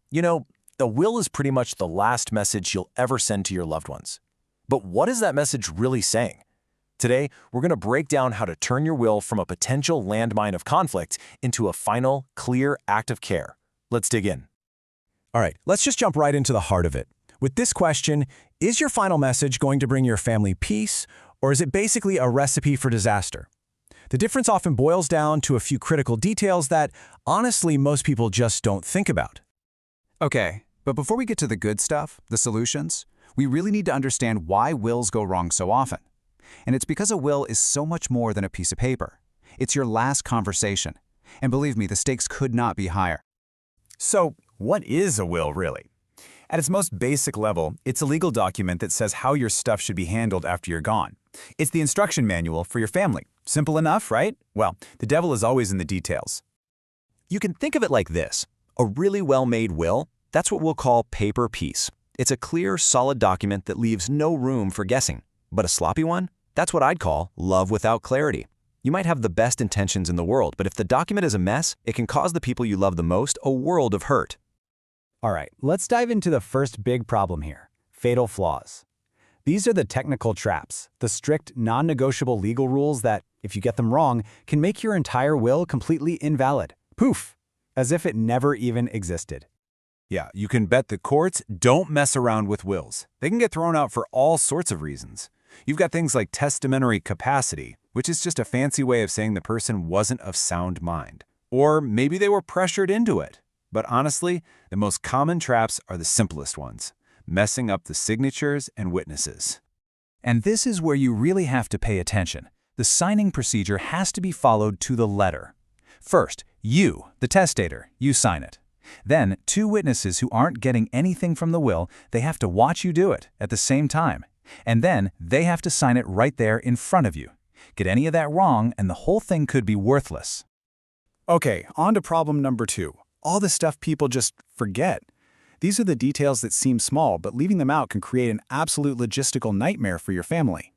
You know, the will is pretty much the last message you'll ever send to your loved ones. But what is that message really saying? Today, we're going to break down how to turn your will from a potential landmine of conflict into a final, clear act of care. Let's dig in. All right, let's just jump right into the heart of it. With this question, is your final message going to bring your family peace, or is it basically a recipe for disaster? The difference often boils down to a few critical details that, honestly, most people just don't think about. Okay, but before we get to the good stuff, the solutions, we really need to understand why wills go wrong so often. And it's because a will is so much more than a piece of paper. It's your last conversation. And believe me, the stakes could not be higher. So, what is a will, really? At its most basic level, it's a legal document that says how your stuff should be handled after you're gone. It's the instruction manual for your family. Simple enough, right? Well, the devil is always in the details. You can think of it like this. A really well-made will, that's what we'll call paper peace. It's a clear, solid document that leaves no room for guessing. But a sloppy one? That's what I'd call love without clarity. You might have the best intentions in the world, but if the document is a mess, it can cause the people you love the most a world of hurt. All right, let's dive into the first big problem here, fatal flaws. These are the technical traps, the strict, non-negotiable legal rules that, if you get them wrong, can make your entire will completely invalid. Poof! As if it never even existed. Yeah, you can bet the courts don't mess around with wills. They can get thrown out for all sorts of reasons. You've got things like testamentary capacity, which is just a fancy way of saying the person wasn't of sound mind. Or maybe they were pressured into it. But honestly, the most common traps are the simplest ones, messing up the signatures and witnesses. And this is where you really have to pay attention. The signing procedure has to be followed to the letter. First, you, the testator, you sign it. Then, two witnesses who aren't getting anything from the will, they have to watch you do it at the same time. And then, they have to sign it right there in front of you. Get any of that wrong, and the whole thing could be worthless. Okay, on to problem number 2. All the stuff people just forget. These are the details that seem small, but leaving them out can create an absolute logistical nightmare for your family.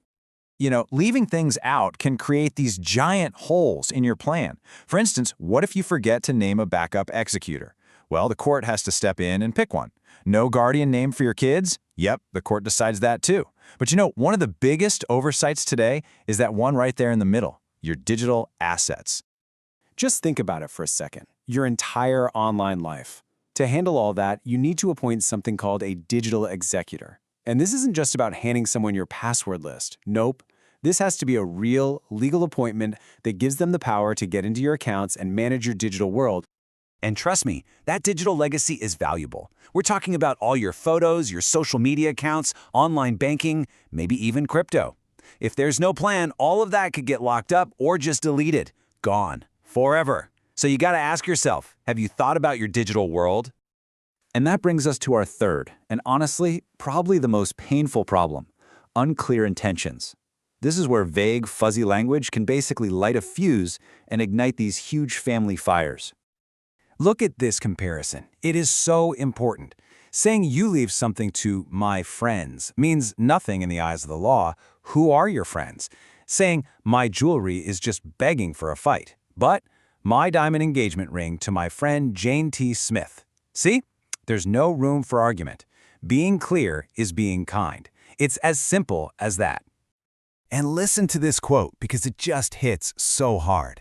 You know, leaving things out can create these giant holes in your plan. For instance, what if you forget to name a backup executor? Well, the court has to step in and pick one. No guardian name for your kids? Yep, the court decides that too. But you know, one of the biggest oversights today is that one right there in the middle, your digital assets. Just think about it for a second. Your entire online life. To handle all that, you need to appoint something called a digital executor. And this isn't just about handing someone your password list. Nope. This has to be a real, legal appointment that gives them the power to get into your accounts and manage your digital world. And trust me, that digital legacy is valuable. We're talking about all your photos, your social media accounts, online banking, maybe even crypto. If there's no plan, all of that could get locked up or just deleted. Gone. Forever. So you gotta ask yourself, have you thought about your digital world? And that brings us to our third, and honestly, probably the most painful problem, unclear intentions. This is where vague, fuzzy language can basically light a fuse and ignite these huge family fires. Look at this comparison. It is so important. Saying you leave something to my friends means nothing in the eyes of the law. Who are your friends? Saying my jewelry is just begging for a fight. But my diamond engagement ring to my friend Jane T. Smith. See? There's no room for argument. Being clear is being kind. It's as simple as that. And listen to this quote because it just hits so hard.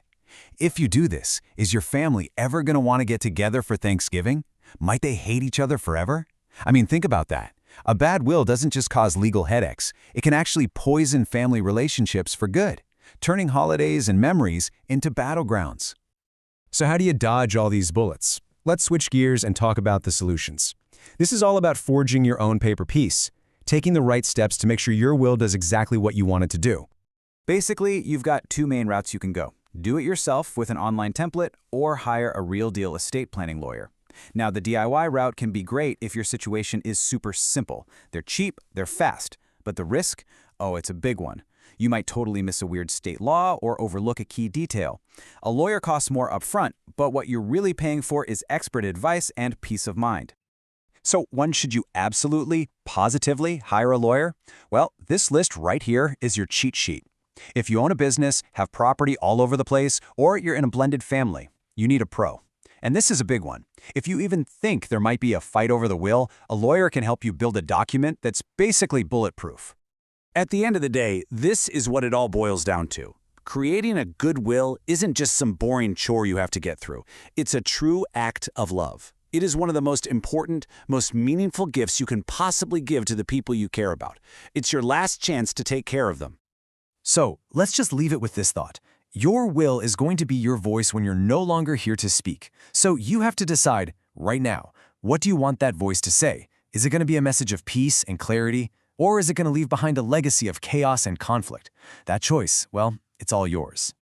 If you do this, is your family ever going to want to get together for Thanksgiving? Might they hate each other forever? I mean, think about that. A bad will doesn't just cause legal headaches. It can actually poison family relationships for good, turning holidays and memories into battlegrounds. So how do you dodge all these bullets? Let's switch gears and talk about the solutions. This is all about forging your own paper peace, taking the right steps to make sure your will does exactly what you want it to do. Basically, you've got two main routes you can go. Do it yourself with an online template or hire a real-deal estate planning lawyer. Now, the DIY route can be great if your situation is super simple. They're cheap, they're fast, but the risk? Oh, it's a big one. You might totally miss a weird state law or overlook a key detail. A lawyer costs more upfront, but what you're really paying for is expert advice and peace of mind. So when should you absolutely, positively hire a lawyer? Well, this list right here is your cheat sheet. If you own a business, have property all over the place, or you're in a blended family, you need a pro. And this is a big one. If you even think there might be a fight over the will, a lawyer can help you build a document that's basically bulletproof. At the end of the day, this is what it all boils down to. Creating a good will isn't just some boring chore you have to get through. It's a true act of love. It is one of the most important, most meaningful gifts you can possibly give to the people you care about. It's your last chance to take care of them. So, let's just leave it with this thought. Your will is going to be your voice when you're no longer here to speak. So you have to decide, right now, what do you want that voice to say? Is it going to be a message of peace and clarity? Or is it going to leave behind a legacy of chaos and conflict? That choice, well, it's all yours.